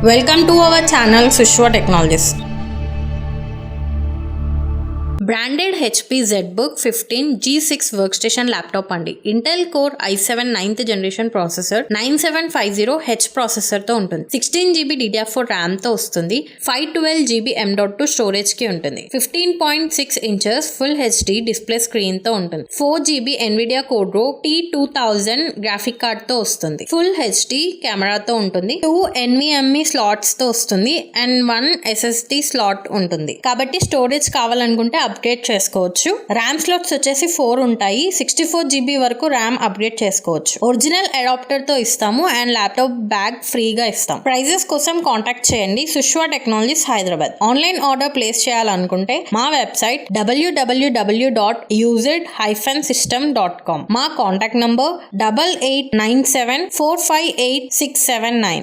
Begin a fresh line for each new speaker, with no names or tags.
Welcome to our channel Sushwa Technologies. Branded HP ZBook 15 G6 work station laptop అండి. Intel core i7 9th generation processor 9750H processor తో ఉంటుంది. 16GB DDR4 RAM తో వస్తుంది. 512GB M.2 storage కి ఉంటుంది. 15.6 inches full HD display screen తో ఉంటుంది. 4GB NVIDIA Quadro T2000 graphic card తో వస్తుంది. ఫుల్ HD కెమెరాతో ఉంటుంది. 2 NVMe స్లాట్స్ తో వస్తుంది అండ్ 1 SSD స్లాట్ ఉంటుంది. కాబట్టి స్టోరేజ్ కావాలనుకుంటే అప్గ్రేడ్ చేసుకోవచ్చు. ర్యామ్ స్లాట్స్ వచ్చేసి 4 ఉంటాయి. 64GB వరకు ర్యామ్ అప్గ్రేడ్ చేసుకోవచ్చు. ఒరిజినల్ అడాప్టర్ తో ఇస్తాము అండ్ ల్యాప్టాప్ బ్యాగ్ ఫ్రీగా ఇస్తాం. ప్రైజెస్ కోసం కాంటాక్ట్ చేయండి. Sushwa Technologies Hyderabad. Online order place చేయాలనుకుంటే మా వెబ్సైట్ www.used-system.com. మా కాంటాక్ట్ నంబర్ 8897458679.